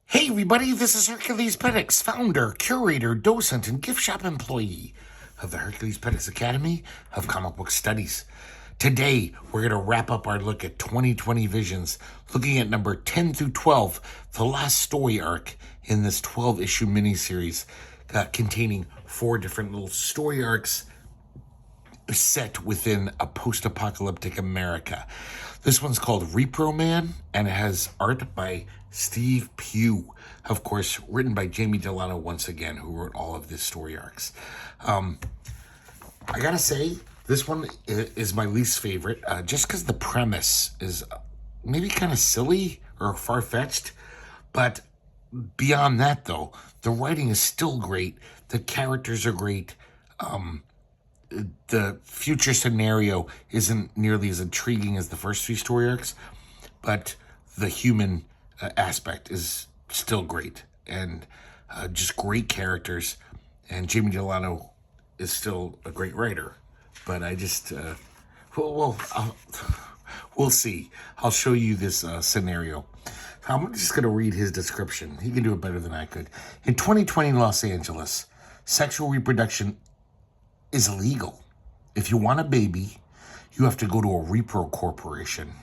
Hey everybody, this is herculespetix, founder, curator, docent, and gift shop employee of the herculespetix Academy of Comic Book Studies. Today, we're going to wrap up our look at 2020 Visions, looking at number 10 through 12, the last story arc in this 12-issue miniseries containing 4 different little story arcs set within a post-apocalyptic America. This one's called Repro Man, and it has art by Steve Pugh, of course, written by Jamie Delano once again, who wrote all of these story arcs. I gotta say, this one is my least favorite, just because the premise is maybe kind of silly or far-fetched, but beyond that, though, the writing is still great, the characters are great, the future scenario isn't nearly as intriguing as the first 3 story arcs, but the human aspect is still great, and just great characters, and Jamie Delano is still a great writer. But I just, we'll see. I'll show you this scenario. I'm just going to read his description. He can do it better than I could. In 2020 Los Angeles, sexual reproduction is illegal. If you want a baby, you have to go to a repro corporation,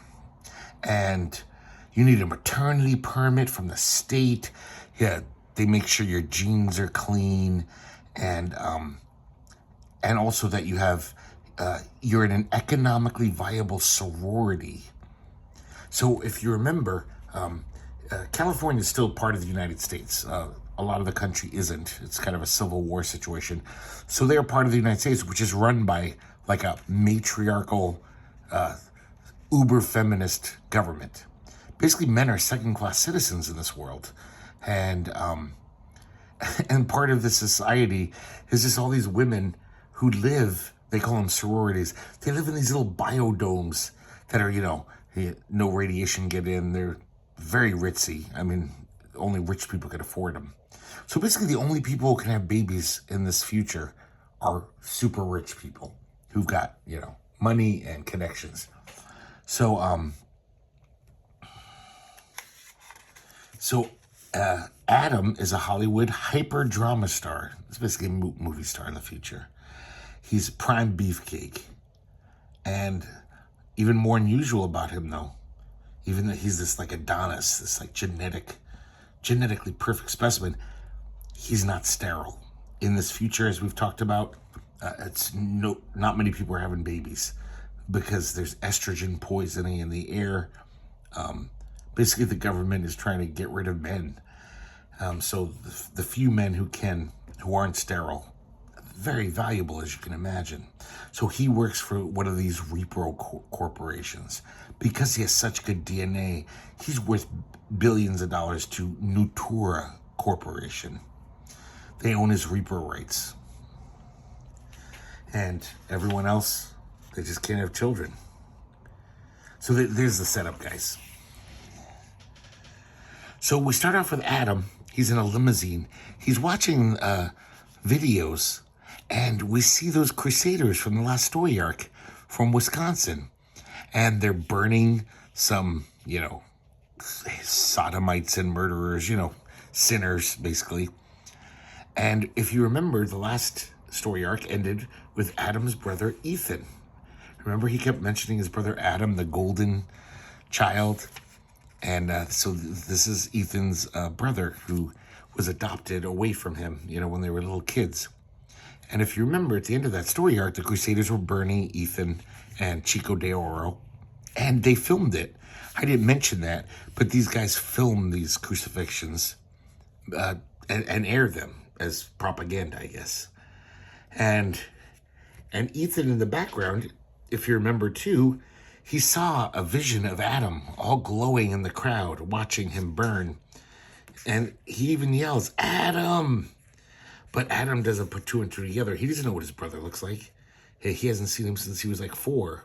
and you need a maternity permit from the state. Yeah, they make sure your genes are clean, and also that you have you're in an economically viable sorority. So if you remember, California is still part of the United States. A lot of the country isn't. It's kind of a civil war situation. So they are part of the United States, which is run by like a matriarchal, uber feminist government. Basically, men are second-class citizens in this world, and part of the society is just all these women who live. They call them sororities. They live in these little biodomes that are, no radiation get in. They're very ritzy. I mean, only rich people can afford them. So basically, the only people who can have babies in this future are super rich people who've got, money and connections. So, Adam is a Hollywood hyper drama star. It's basically a movie star in the future. He's prime beefcake. And even more unusual about him, though, even that he's this like Adonis, this like genetically perfect specimen, he's not sterile. In this future, as we've talked about, not many people are having babies because there's estrogen poisoning in the air. Basically, the government is trying to get rid of men. So the few men who aren't sterile, very valuable, as you can imagine. So he works for one of these repro corporations. Because he has such good DNA, he's worth billions of dollars to Nutura Corporation. They own his repro rights. And everyone else, they just can't have children. So there's the setup, guys. So we start off with Adam. He's in a limousine. He's watching videos, and we see those crusaders from the last story arc from Wisconsin. And they're burning some, sodomites and murderers, sinners, basically. And if you remember, the last story arc ended with Adam's brother, Ethan. Remember, he kept mentioning his brother Adam, the golden child. And so this is Ethan's brother, who was adopted away from him, when they were little kids. And if you remember, at the end of that story arc, the Crusaders were burning Ethan and Chico de Oro, and they filmed it. I didn't mention that, but these guys filmed these crucifixions and aired them as propaganda, I guess. And Ethan in the background, if you remember too, he saw a vision of Adam all glowing in the crowd, watching him burn. And he even yells, "Adam!" But Adam doesn't put 2 and 2 together. He doesn't know what his brother looks like. He hasn't seen him since he was like 4.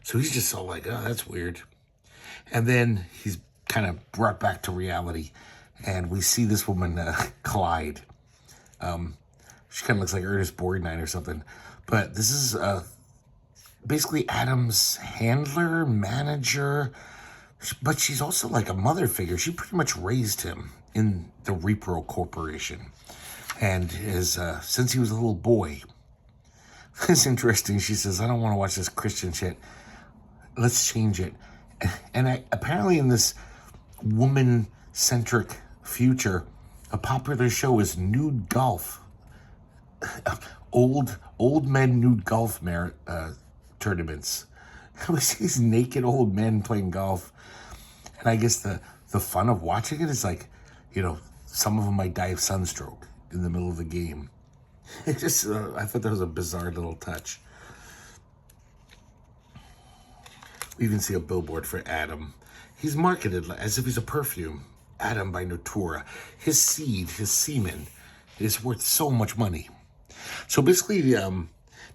So he's just all like, oh, that's weird. And then he's kind of brought back to reality. And we see this woman, Clyde. She kind of looks like Ernest Borgnine or something. But this is basically Adam's handler, manager, But she's also like a mother figure. She pretty much raised him in the Repro Corporation. And is since he was a little boy. It's interesting. She says, I don't want to watch this Christian shit. Let's change it. And apparently in this woman-centric future, a popular show is nude golf. Old men nude golf tournaments. We see these naked old men playing golf. And I guess the fun of watching it is like, some of them might die of sunstroke in the middle of the game. It just, I thought that was a bizarre little touch. We even see a billboard for Adam. He's marketed as if he's a perfume. Adam by Natura. His semen, is worth so much money. So basically,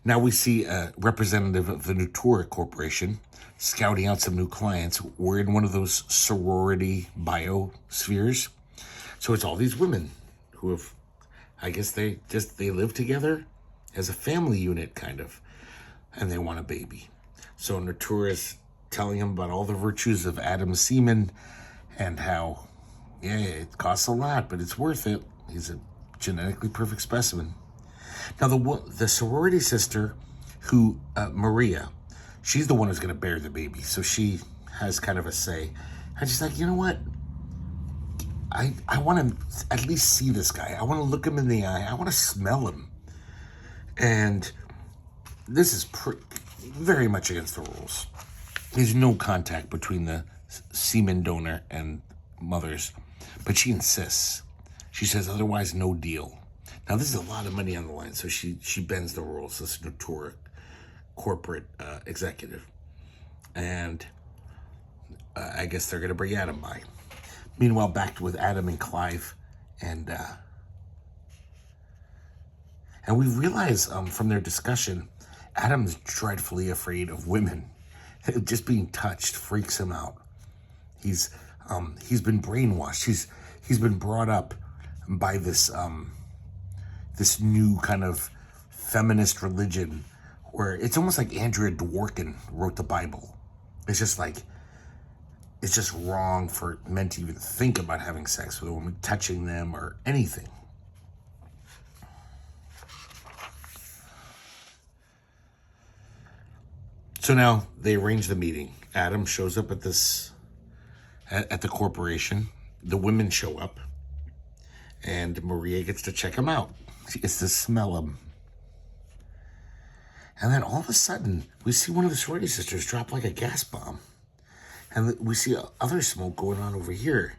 now we see a representative of the Natura Corporation scouting out some new clients. We're in one of those sorority biospheres. So it's all these women who have, I guess they live together as a family unit, kind of, and they want a baby. So Natura is telling him about all the virtues of Adam's semen and how, it costs a lot, but it's worth it. He's a genetically perfect specimen. Now, the sorority sister, who, Maria, she's the one who's going to bear the baby, so she has kind of a say. And she's like, you know what? I want to at least see this guy. I want to look him in the eye. I want to smell him. And this is very much against the rules. There's no contact between the semen donor and mothers. But she insists. She says, otherwise, no deal. Now, this is a lot of money on the line, so she bends the rules. This is Natura corporate executive. And I guess they're going to bring Adam by. Meanwhile, back with Adam and Clive, and we realize from their discussion, Adam's dreadfully afraid of women. Just being touched freaks him out. He's been brainwashed. He's been brought up by this new kind of feminist religion, where it's almost like Andrea Dworkin wrote the Bible. It's just like, it's just wrong for men to even think about having sex with a woman, touching them or anything. So now they arrange the meeting. Adam shows up at the corporation. The women show up. And Maria gets to check him out. She gets to smell him. And then all of a sudden, we see one of the sorority sisters drop like a gas bomb. And we see other smoke going on over here.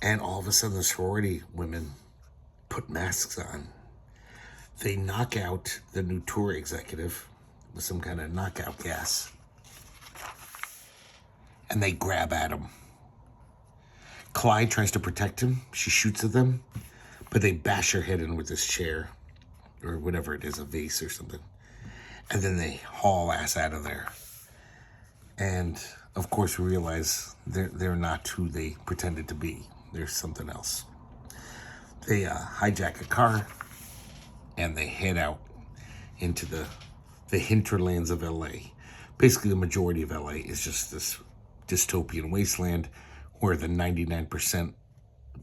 And all of a sudden, the sorority women put masks on. They knock out the Natura executive with some kind of knockout gas. And they grab Adam. Clyde tries to protect him. She shoots at them. But they bash her head in with this chair. Or whatever it is, a vase or something. And then they haul ass out of there. And, of course, we realize they're not who they pretended to be. There's something else. They hijack a car. And they head out into the hinterlands of L.A. Basically, the majority of L.A. is just this dystopian wasteland where the 99%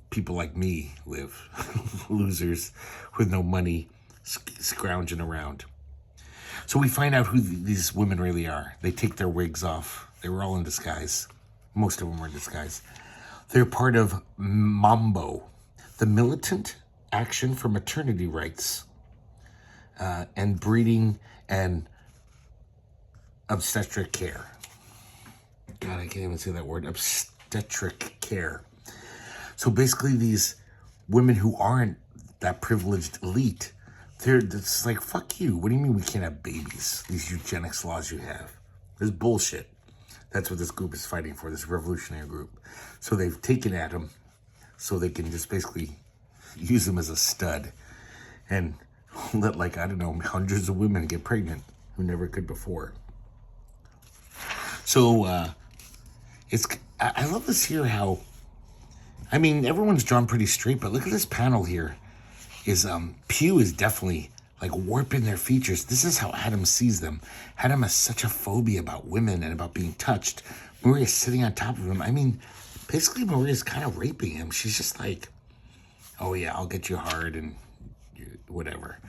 people like me live. Losers with no money, scrounging around. So we find out who these women really are. They take their wigs off. They were all in disguise. Most of them were in disguise. They're part of MAMBO, the Militant Action for Maternity Rights and Breeding and Obstetric Care. God, I can't even say that word. Obstetric care. So basically these women who aren't that privileged elite, it's like, fuck you. What do you mean we can't have babies? These eugenics laws you have. This is bullshit. That's what this group is fighting for, this revolutionary group. So they've taken at him so they can just basically use him as a stud and let, like, I don't know, hundreds of women get pregnant who never could before. So I love this here how, I mean, everyone's drawn pretty straight, but look at this panel here. Pugh is definitely like warping their features. This is how Adam sees them. Adam has such a phobia about women and about being touched. Maria's sitting on top of him. I mean, basically Maria's kind of raping him. She's just like, oh yeah, I'll get you hard and whatever.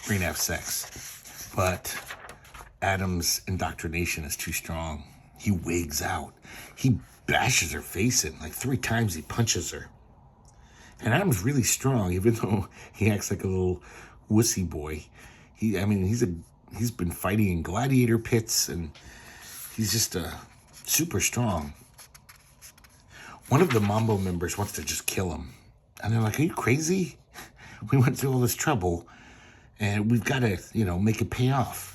We're gonna have sex. But Adam's indoctrination is too strong. He wigs out. He bashes her face in like 3 times. He punches her. And Adam's really strong, even though he acts like a little wussy boy. He's been fighting in gladiator pits, and he's just super strong. One of the Mambo members wants to just kill him. And they're like, are you crazy? We went through all this trouble, and we've got to, make it pay off.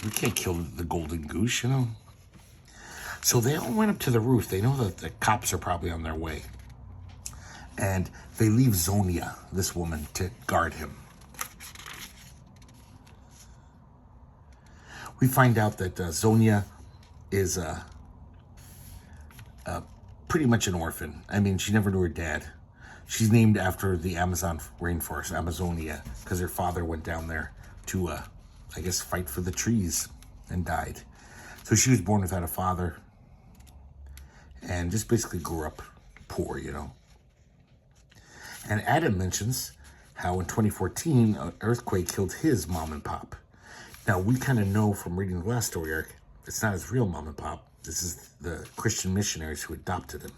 We can't kill the golden goose, So they all went up to the roof. They know that the cops are probably on their way. And they leave Zonia, this woman, to guard him. We find out that Zonia is pretty much an orphan. I mean, she never knew her dad. She's named after the Amazon rainforest, Amazonia, because her father went down there to, fight for the trees and died. So she was born without a father and just basically grew up poor, And Adam mentions how in 2014, an earthquake killed his mom and pop. Now, we kind of know from reading the last story arc, it's not his real mom and pop. This is the Christian missionaries who adopted him.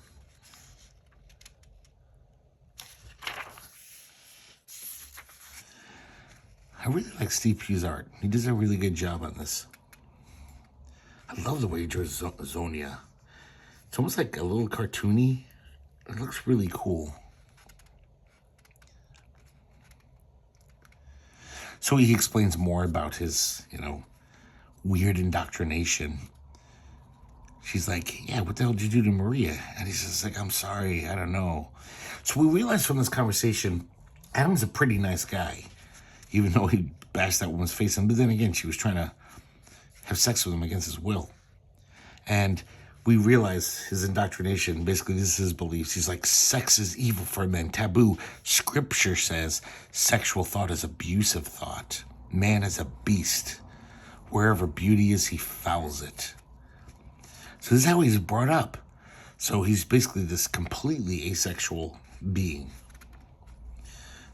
I really like Steve Pugh's art. He does a really good job on this. I love the way he draws Zonia. It's almost like a little cartoony. It looks really cool. So he explains more about his, weird indoctrination. She's like, yeah, what the hell did you do to Maria? And he's just like, I'm sorry, I don't know. So we realize from this conversation, Adam's a pretty nice guy, even though he bashed that woman's face in. But then again, she was trying to have sex with him against his will. And we realize his indoctrination, basically this is his beliefs. He's like, sex is evil for men, taboo. Scripture says sexual thought is abusive thought. Man is a beast. Wherever beauty is, he fouls it. So this is how he's brought up. So he's basically this completely asexual being.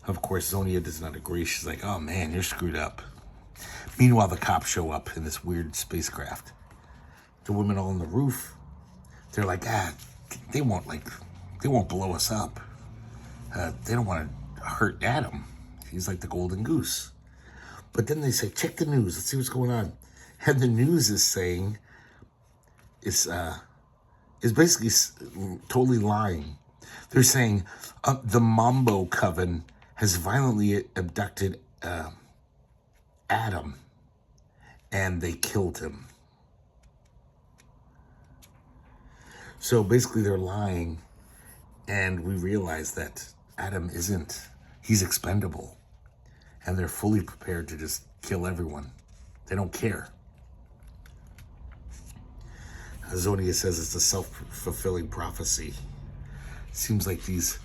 Of course, Zonia does not agree. She's like, oh man, you're screwed up. Meanwhile, the cops show up in this weird spacecraft. The women all on the roof, they're like, they won't blow us up. They don't want to hurt Adam. He's like the golden goose. But then they say, check the news. Let's see what's going on. And the news is saying, is basically totally lying. They're saying the Mambo coven has violently abducted Adam, and they killed him. So basically they're lying, and we realize that Adam isn't. He's expendable, and they're fully prepared to just kill everyone. They don't care. Zonia says it's a self-fulfilling prophecy. Seems like this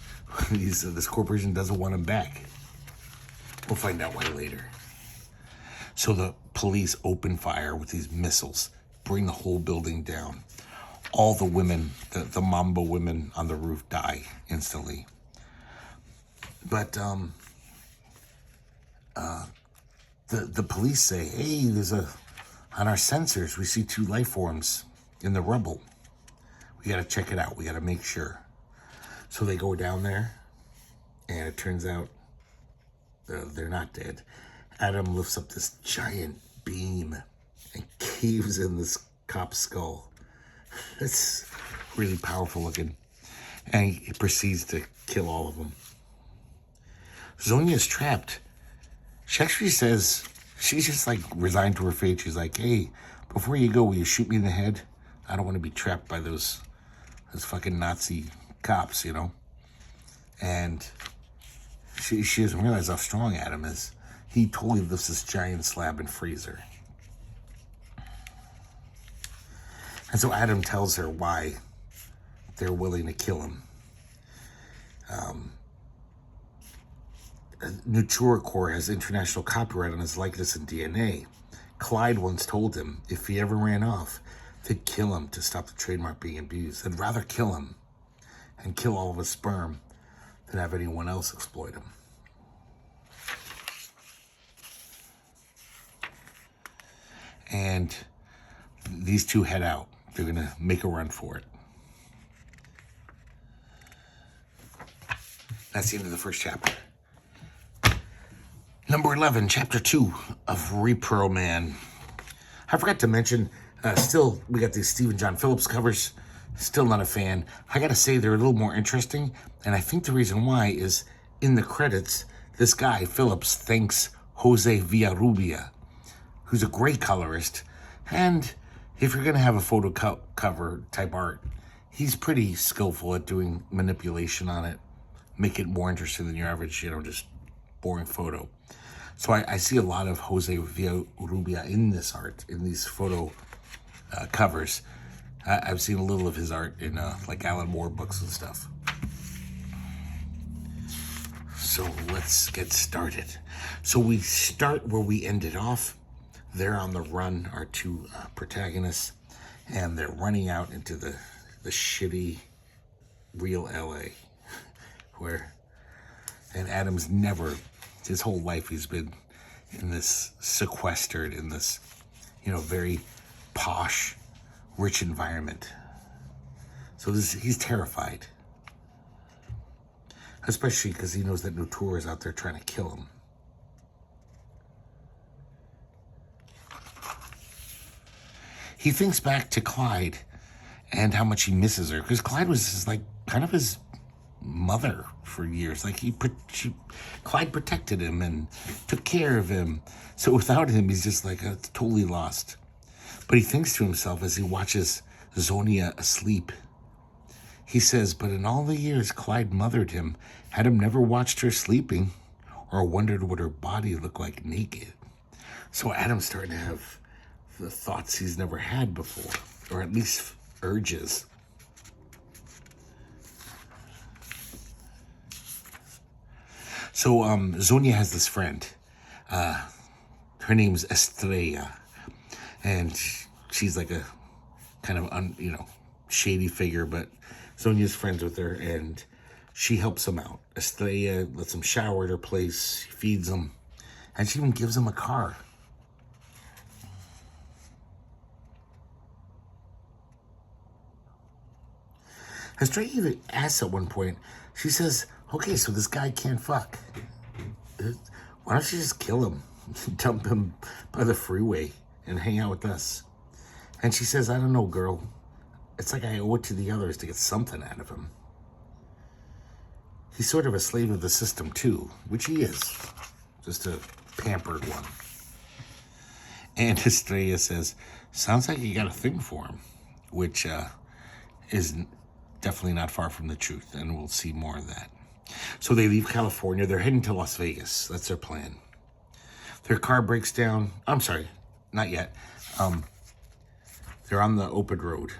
corporation doesn't want him back. We'll find out why later. So the police open fire with these missiles, bring the whole building down. All the women, the Mambo women on the roof die instantly. But the police say, hey, on our sensors, we see 2 life forms in the rubble. We got to check it out. We got to make sure. So they go down there, and it turns out they're not dead. Adam lifts up this giant beam and caves in this cop's skull. It's really powerful looking. And he proceeds to kill all of them. Zonia's trapped. She actually says, she's just like resigned to her fate. She's like, hey, before you go, will you shoot me in the head? I don't want to be trapped by those fucking Nazi cops, And she doesn't realize how strong Adam is. He totally lifts this giant slab and frees her. And so Adam tells her why they're willing to kill him. Nutricorp has international copyright on his likeness and DNA. Clyde once told him if he ever ran off, they'd kill him to stop the trademark being abused. They'd rather kill him and kill all of his sperm than have anyone else exploit him. And these two head out. They're going to make a run for it. That's the end of the first chapter. Number 11, chapter 2 of Repro Man. I forgot to mention, still, we got these Stephen John Phillips covers. Still not a fan. I got to say, they're a little more interesting. And I think the reason why is in the credits, this guy, Phillips, thanks Jose Villarrubia, who's a great colorist. And if you're going to have a photo cover type art, he's pretty skillful at doing manipulation on it. Make it more interesting than your average, just boring photo. So I see a lot of Jose Villarrubia in this art, in these photo covers. I've seen a little of his art in like Alan Moore books and stuff. So let's get started. So we start where we ended off. They're on the run, our two protagonists, and they're running out into the shitty real LA, and Adam's never, his whole life he's been in this sequestered, in this, very posh, rich environment. So he's terrified, especially because he knows that Nutor is out there trying to kill him. He thinks back to Clyde and how much he misses her, because Clyde was kind of his mother for years. Clyde protected him and took care of him. So without him, he's just totally lost. But he thinks to himself as he watches Zonia asleep. He says, but in all the years Clyde mothered him, Adam never watched her sleeping or wondered what her body looked like naked. So Adam's starting to have the thoughts he's never had before, or at least urges. So Zonia has this friend. Her name's Estrella, and she's like a kind of shady figure, but Zonia's friends with her, and she helps him out. Estrella lets him shower at her place, feeds him, and she even gives him a car. Estrella even asks at one point, she says, okay, so this guy can't fuck. Why don't you just kill him, dump him by the freeway, and hang out with us? And she says, I don't know, girl. It's like I owe it to the others to get something out of him. He's sort of a slave of the system, too, which he is. Just a pampered one. And Estrella says, sounds like you got a thing for him, which is definitely not far from the truth, and we'll see more of that. So they leave California. They're heading to Las Vegas. That's their plan. Their car breaks down. I'm sorry, not yet. They're on the open road.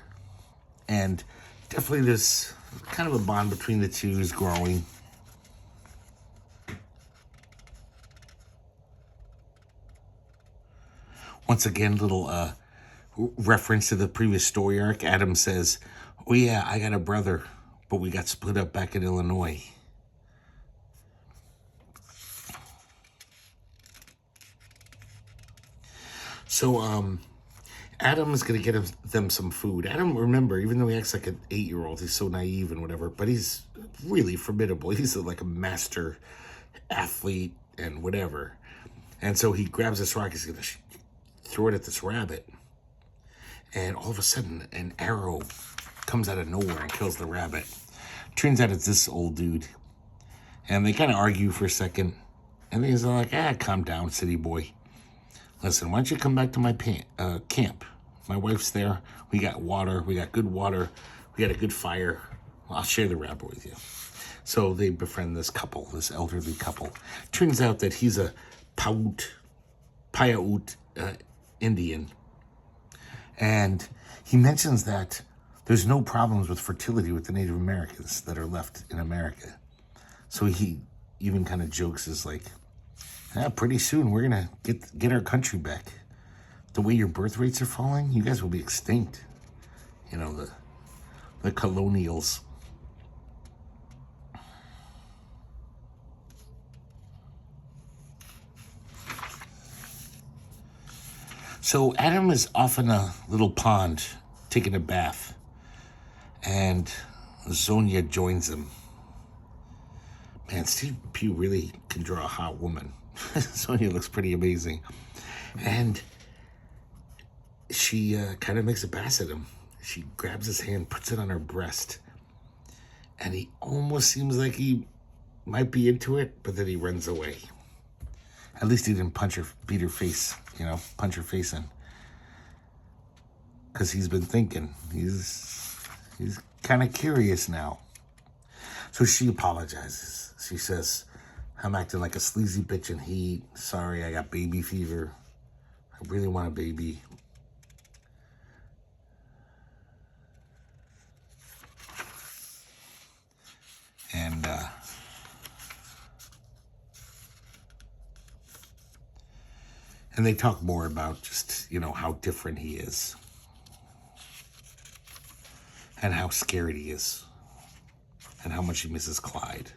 And definitely this kind of a bond between the two is growing. Once again, little reference to the previous story arc. Adam says, oh yeah, I got a brother, but we got split up back in Illinois. So, Adam is going to get them some food. Adam, remember, even though he acts like an 8-year-old, he's so naive and whatever, but he's really formidable. He's like a master athlete and whatever. And so he grabs this rock, he's going to throw it at this rabbit. And all of a sudden, an arrow comes out of nowhere and kills the rabbit. Turns out it's this old dude. And they kind of argue for a second. And then he's like, calm down, city boy. Listen, why don't you come back to my camp? My wife's there. We got water. We got good water. We got a good fire. I'll share the rabbit with you. So they befriend this couple, this elderly couple. Turns out that he's a Paiute Indian. And he mentions that there's no problems with fertility with the Native Americans that are left in America. So he even kind of jokes is like, yeah, pretty soon we're gonna get our country back. The way your birth rates are falling, you guys will be extinct. You know, the colonials. So Adam is off in a little pond taking a bath, and Zonia joins him. Man, Steve Pugh really can draw a hot woman. Zonia looks pretty amazing. And she kind of makes a pass at him. She grabs his hand, puts it on her breast, and he almost seems like he might be into it, but then he runs away. At least he didn't beat her face, punch her face in. Because he's been thinking. He's kind of curious now. So she apologizes. She says, I'm acting like a sleazy bitch in heat. Sorry, I got baby fever. I really want a baby. And they talk more about just, how different he is. And how scared he is. And how much he misses Clyde.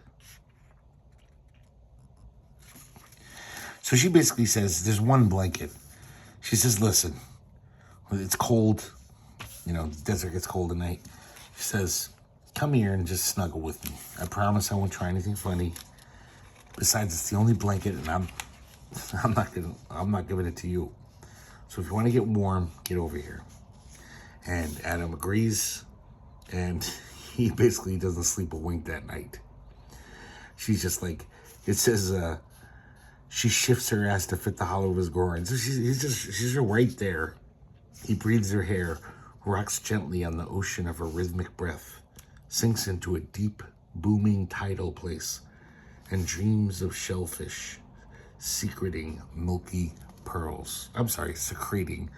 So she basically says, there's one blanket. She says, listen, it's cold. The desert gets cold at night. She says, come here and just snuggle with me. I promise I won't try anything funny. Besides, it's the only blanket, and I'm not giving it to you. So if you want to get warm, get over here. And Adam agrees, and he basically doesn't sleep a wink that night. She's just like, it says, she shifts her ass to fit the hollow of his groin. So she's just right there. He breathes her hair, rocks gently on the ocean of her rhythmic breath, sinks into a deep, booming tidal place, and dreams of shellfish secreting milky pearls. Secreting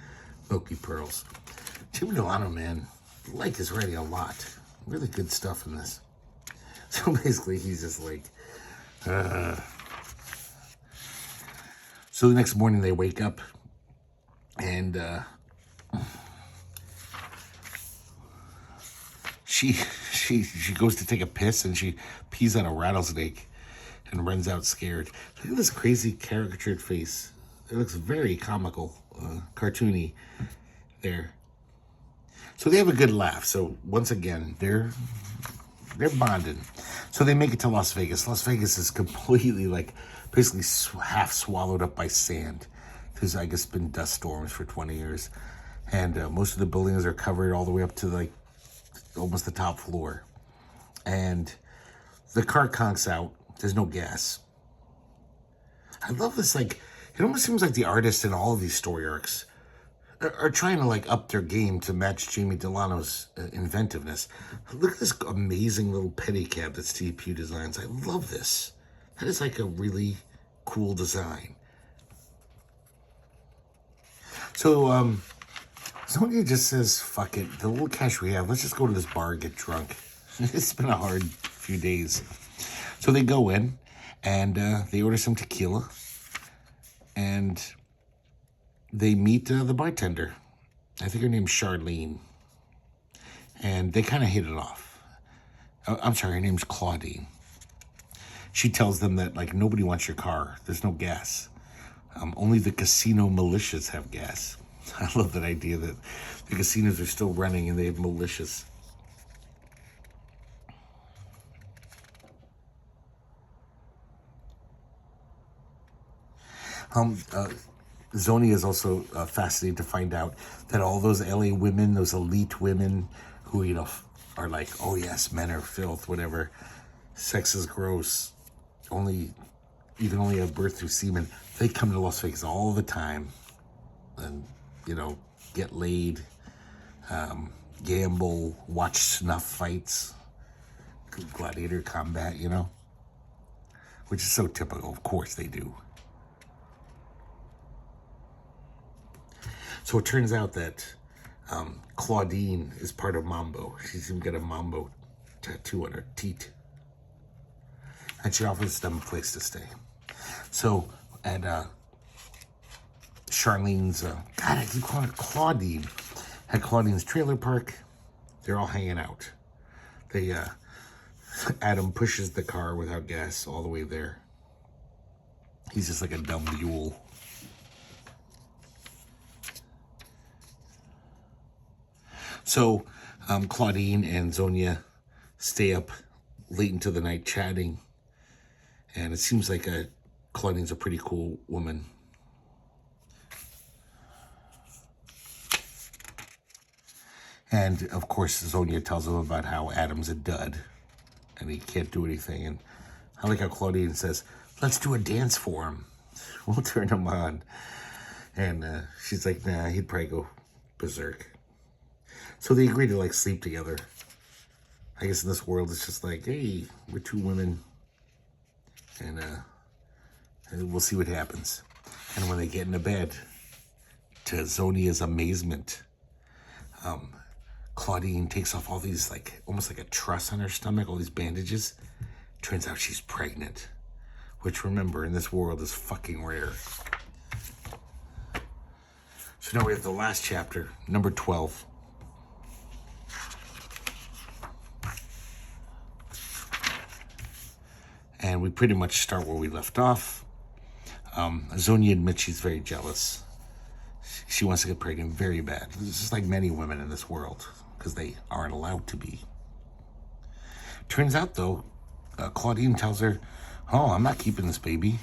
milky pearls. Jimmy Delano, man, I like his writing a lot. Really good stuff in this. So basically, he's just like, So the next morning they wake up, and she goes to take a piss, and she pees on a rattlesnake and runs out scared. Look at this crazy caricatured face. It looks very comical, cartoony there. So they have a good laugh. So once again, they're bonding. So they make it to Las Vegas. Las Vegas is completely basically half swallowed up by sand. There's, I guess, been dust storms for 20 years. And most of the buildings are covered all the way up to almost the top floor. And the car conks out. There's no gas. I love this, it almost seems like the artists in all of these story arcs are trying to up their game to match Jamie Delano's inventiveness. Look at this amazing little pedicab that Steve Pugh designs. I love this. That is a really cool design. So, Sonia just says, fuck it. The little cash we have, let's just go to this bar and get drunk. It's been a hard few days. So they go in, and they order some tequila, and they meet the bartender. I think her name's Charlene. And they kind of hit it off. I'm sorry, her name's Claudine. She tells them that, nobody wants your car. There's no gas. Only the casino militias have gas. I love that idea that the casinos are still running and they have militias. Zonia is also fascinated to find out that all those LA women, those elite women who, are like, oh yes, men are filth, whatever. Sex is gross. You can only have birth through semen. They come to Las Vegas all the time and, get laid, gamble, watch snuff fights, gladiator combat, which is so typical. Of course they do. So it turns out that Claudine is part of Mambo. She's even got a Mambo tattoo on her teat. and she offers them a place to stay. So at Charlene's, God, I keep calling her Claudine. At Claudine's trailer park, they're all hanging out. They, Adam pushes the car without gas all the way there. He's just like a dumb mule. So Claudine and Zonia stay up late into the night chatting. And it seems like Claudine's a pretty cool woman. And, of course, Zonia tells him about how Adam's a dud. And he can't do anything. And I like how Claudine says, let's do a dance for him. We'll turn him on. And she's like, nah, he'd probably go berserk. So they agree to, like, sleep together. I guess in this world, it's just like, hey, we're two women. And we'll see what happens. And when they get into bed, to Zonia's amazement, Claudine takes off all these, like, almost like a truss on her stomach, all these bandages. Turns out she's pregnant. Which, remember, in this world is fucking rare. So now we have the last chapter, number 12. And we pretty much start where we left off. Zonia admits she's very jealous. She wants to get pregnant very bad. This is like many women in this world, because they aren't allowed to be. Turns out, though, Claudine tells her, oh, I'm not keeping this baby.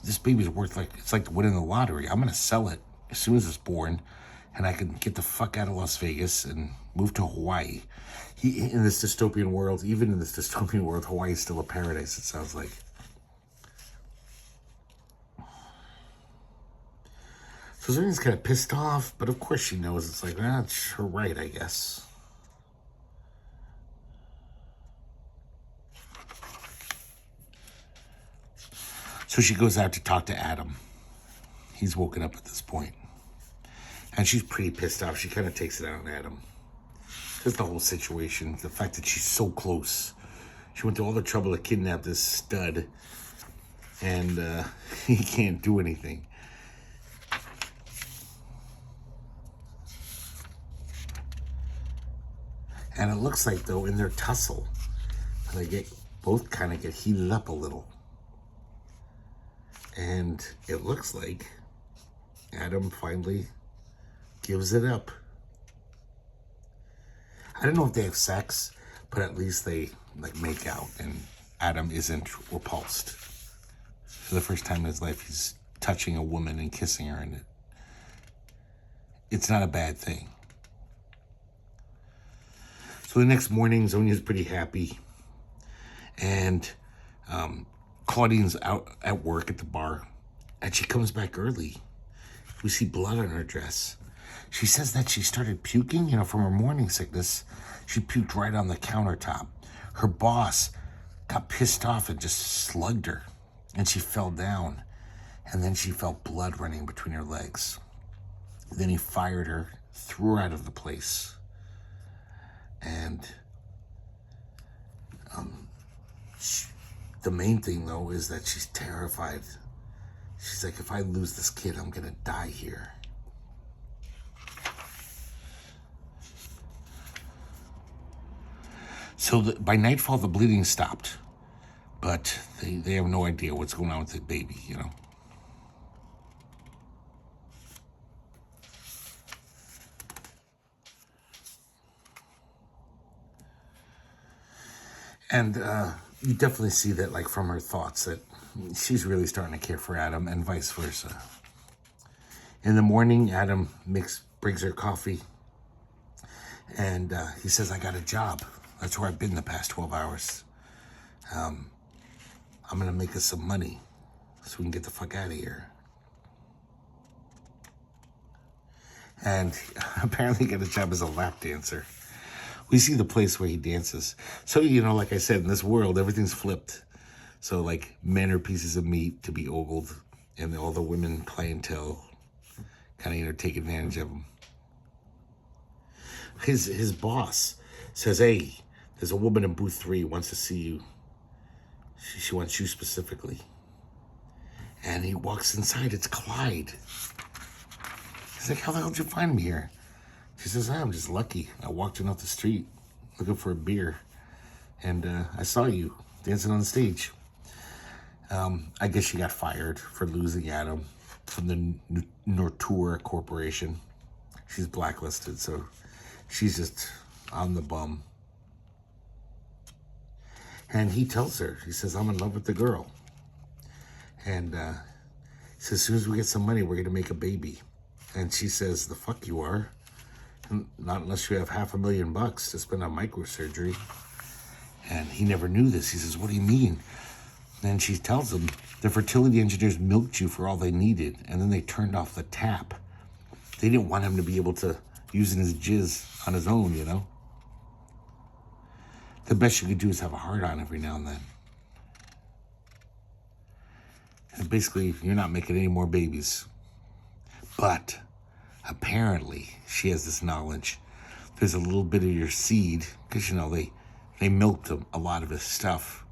This baby's worth it's like winning the lottery. I'm going to sell it as soon as it's born, and I can get the fuck out of Las Vegas and move to Hawaii. In this dystopian world, even in this dystopian world, Hawaii is still a paradise, it sounds like. So Zonia's kind of pissed off, but of course she knows. It's like, it's her right, I guess. So she goes out to talk to Adam. He's woken up at this point. And she's pretty pissed off. She kind of takes it out on Adam. Just the whole situation. The fact that she's so close. She went to all the trouble to kidnap this stud. And he can't do anything. And it looks like, though, in their tussle, they both kind of get heated up a little. And it looks like Adam finally gives it up. I don't know if they have sex, but at least they make out, and Adam isn't repulsed. For the first time in his life, he's touching a woman and kissing her, and it's not a bad thing. So the next morning, Zonia's pretty happy, and Claudine's out at work at the bar, and she comes back early. We see blood on her dress. She says that she started puking, from her morning sickness. She puked right on the countertop. Her boss got pissed off and just slugged her, and she fell down, and then she felt blood running between her legs. Then he fired her, threw her out of the place. And the main thing, though, is that she's terrified. She's like, if I lose this kid, I'm going to die here. So by nightfall, the bleeding stopped. But they have no idea what's going on with the baby, And you definitely see that, from her thoughts, that she's really starting to care for Adam, and vice versa. In the morning, Adam brings her coffee, and he says, I got a job. That's where I've been the past 12 hours. I'm going to make us some money so we can get the fuck out of here. And apparently got a job as a lap dancer. We see the place where he dances. So, like I said, in this world, everything's flipped. So, men are pieces of meat to be ogled, and all the women clientele kind of, take advantage of him. His boss says, hey, there's a woman in booth 3 who wants to see you. She wants you specifically. And he walks inside. It's Clyde. He's like, how the hell did you find me here? She says, I'm just lucky. I walked in off the street looking for a beer. And I saw you dancing on stage. I guess she got fired for losing Adam from the Nortura Corporation. She's blacklisted, so she's just on the bum. And he tells her, he says, I'm in love with the girl. And he says, as soon as we get some money, we're going to make a baby. And she says, the fuck you are. Not unless you have $500,000 to spend on microsurgery. And he never knew this. He says, what do you mean? And she tells him, the fertility engineers milked you for all they needed, and then they turned off the tap. They didn't want him to be able to use his jizz on his own, you know? The best you could do is have a heart on every now and then. And basically, you're not making any more babies. But apparently, she has this knowledge. There's a little bit of your seed, because, you know, they milked him a lot of his stuff.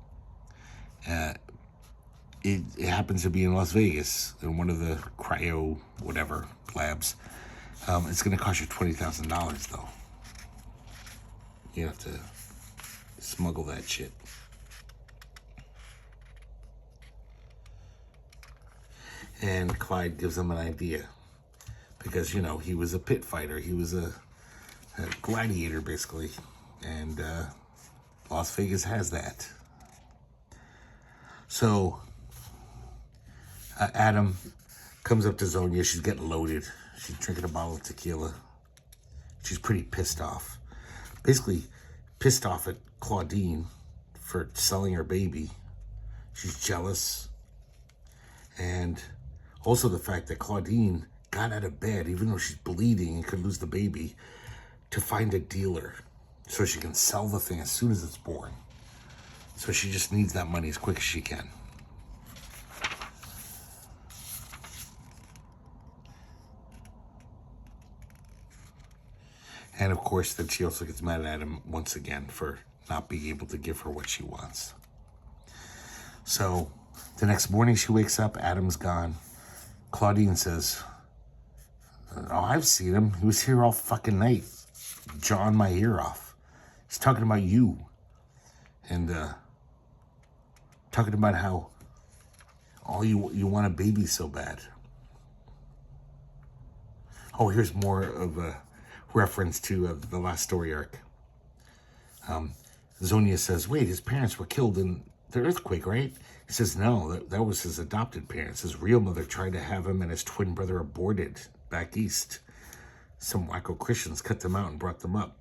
It happens to be in Las Vegas, in one of the cryo whatever labs. It's going to cost you $20,000, though. You have to smuggle that shit. And Clyde gives him an idea. Because, you know, he was a pit fighter. He was a gladiator, basically. And Las Vegas has that. So, Adam comes up to Zonia. She's getting loaded. She's drinking a bottle of tequila. She's pretty pissed off. Basically, pissed off at Claudine for selling her baby. She's jealous. And also the fact that Claudine got out of bed, even though she's bleeding and could lose the baby, to find a dealer so she can sell the thing as soon as it's born. So she just needs that money as quick as she can. And of course, then she also gets mad at him once again for not being able to give her what she wants. So the next morning she wakes up, Adam's gone. Claudine says, oh, I've seen him. He was here all fucking night, jawing my ear off. He's talking about you. And talking about how all you want a baby so bad. Oh, here's more of a reference to the last story arc. Zonia says, wait, his parents were killed in the earthquake, right? He says, no, that was his adopted parents. His real mother tried to have him and his twin brother aborted back east. Some wacko Christians cut them out and brought them up.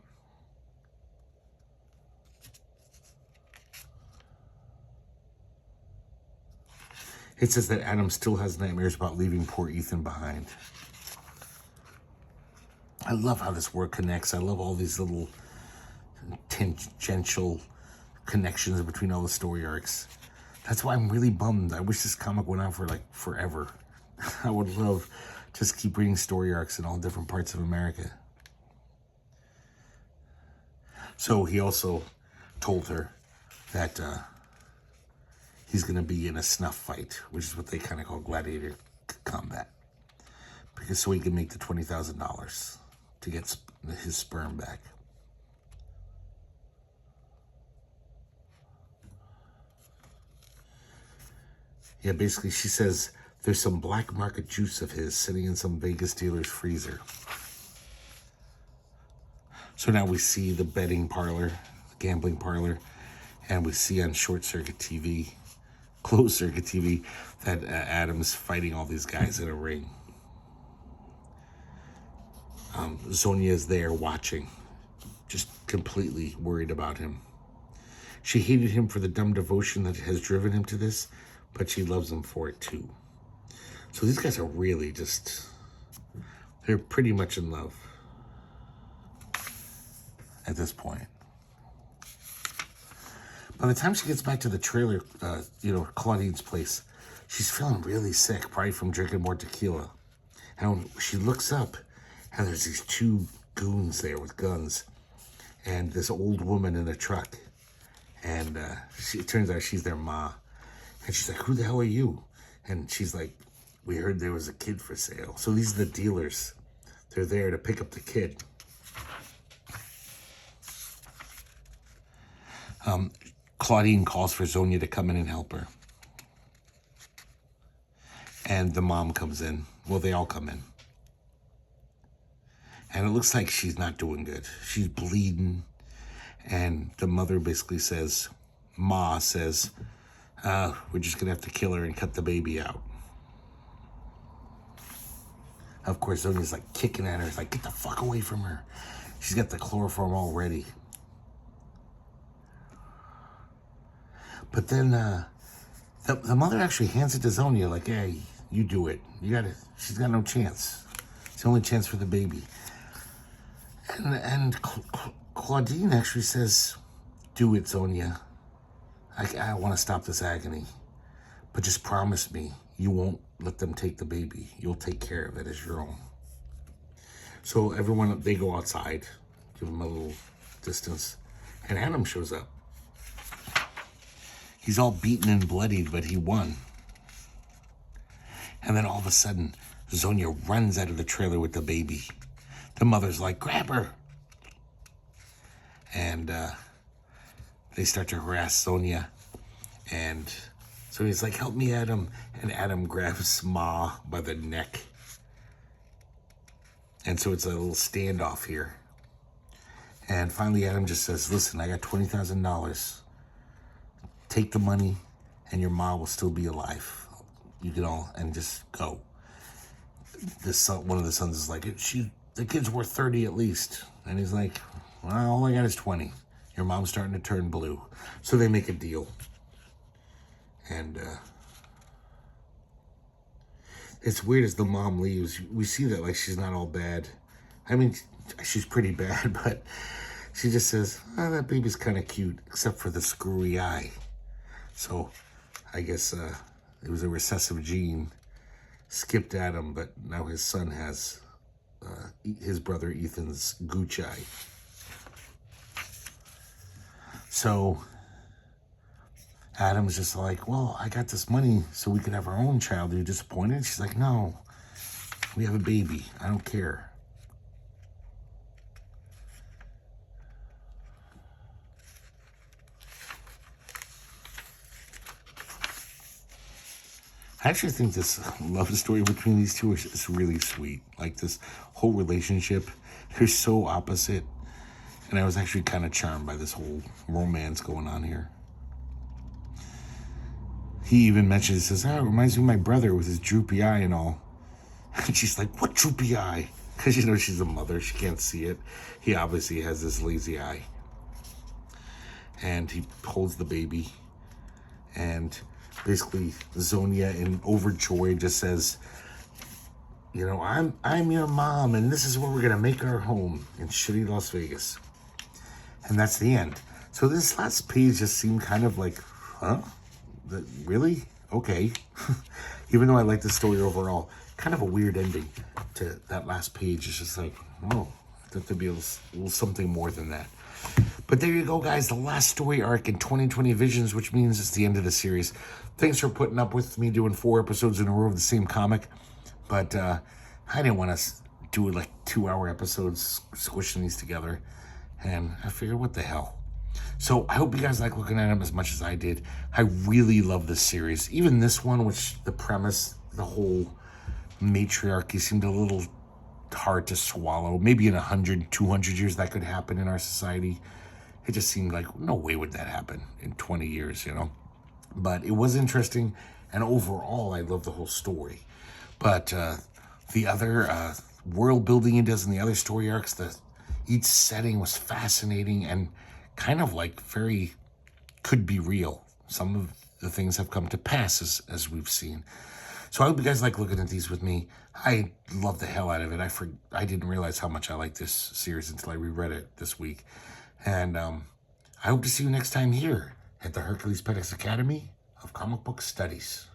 It says that Adam still has nightmares about leaving poor Ethan behind. I love how this work connects. I love all these little tangential connections between all the story arcs. That's why I'm really bummed. I wish this comic went on for like forever. I would love to just keep reading story arcs in all different parts of America. So he also told her that he's going to be in a snuff fight, which is what they kind of call gladiator combat. Because so he can make the $20,000 to get his sperm back. Yeah, basically she says there's some black market juice of his sitting in some Vegas dealer's freezer. So now we see the betting parlor, the gambling parlor, and we see on short circuit TV, closed circuit TV, that Adam's fighting all these guys in a ring. Zonia is there watching, just completely worried about him. She hated him for the dumb devotion that has driven him to this, but she loves him for it too. So these guys are really just, they're pretty much in love at this point. By the time she gets back to the trailer, Claudine's place, she's feeling really sick, probably from drinking more tequila. And when she looks up, and there's these two goons there with guns, and this old woman in a truck. And it turns out she's their ma. And she's like, who the hell are you? And she's like, we heard there was a kid for sale. So these are the dealers. They're there to pick up the kid. Claudine calls for Zonia to come in and help her. And the mom comes in. Well, they all come in. And it looks like she's not doing good. She's bleeding. And the mother basically says, Ma says, we're just going to have to kill her and cut the baby out. Of course, Zonia's like kicking at her. It's like, get the fuck away from her. She's got the chloroform all ready. But then the mother actually hands it to Zonia, like, hey, you do it. She's got no chance. It's the only chance for the baby. And Claudine actually says, do it, Zonia. I want to stop this agony. But just promise me you won't let them take the baby. You'll take care of it as your own. So everyone, they go outside, give them a little distance. And Adam shows up. He's all beaten and bloodied, but he won. And then all of a sudden, Zonia runs out of the trailer with the baby. The mother's like, grab her. And they start to harass Zonia. And Zonia's like, help me, Adam. And Adam grabs Ma by the neck. And so it's a little standoff here. And finally, Adam just says, listen, I got $20,000. Take the money, and your ma will still be alive. You can all, and just go. One of the sons is like, the kid's worth 30 at least. And he's like, well, all I got is 20. Your mom's starting to turn blue. So they make a deal. And it's weird as the mom leaves. We see that like she's not all bad. I mean, she's pretty bad, but she just says, oh, that baby's kind of cute, except for the screwy eye. So I guess it was a recessive gene. Skipped Adam, but now his son has his brother Ethan's gooch eye. So Adam's just like, well, I got this money so we could have our own child. Are you disappointed? She's like, no, we have a baby. I don't care. I actually think this love story between these two is really sweet. Like this whole relationship, they're so opposite. And I was actually kind of charmed by this whole romance going on here. He even mentions, he says, it reminds me of my brother with his droopy eye and all. And she's like, what droopy eye? Because, she's a mother. She can't see it. He obviously has this lazy eye. And he holds the baby. And basically, Zonia, in overjoyed, just says, I'm your mom, and this is where we're going to make our home in shitty Las Vegas. And that's the end. So this last page just seemed kind of like, huh? Really? Okay. Even though I like the story overall, kind of a weird ending to that last page. It's just like, oh, I thought there'd be a little something more than that. But there you go, guys. The last story arc in 2020 Visions, which means it's the end of the series. Thanks for putting up with me doing 4 episodes in a row of the same comic. But I didn't want to do like 2-hour episodes squishing these together. And I figured, what the hell? So I hope you guys like looking at them as much as I did. I really love this series. Even this one, which the premise, the whole matriarchy seemed a little hard to swallow. Maybe in 100, 200 years that could happen in our society. It just seemed like, no way would that happen in 20 years, But it was interesting, and overall, I love the whole story. But the other world building he does in the other story arcs, each setting was fascinating and kind of like very could be real. Some of the things have come to pass as we've seen. So I hope you guys like looking at these with me. I love the hell out of it. I didn't realize how much I like this series until I reread it this week. And I hope to see you next time here at the herculespetix Academy of Comic Book Studies.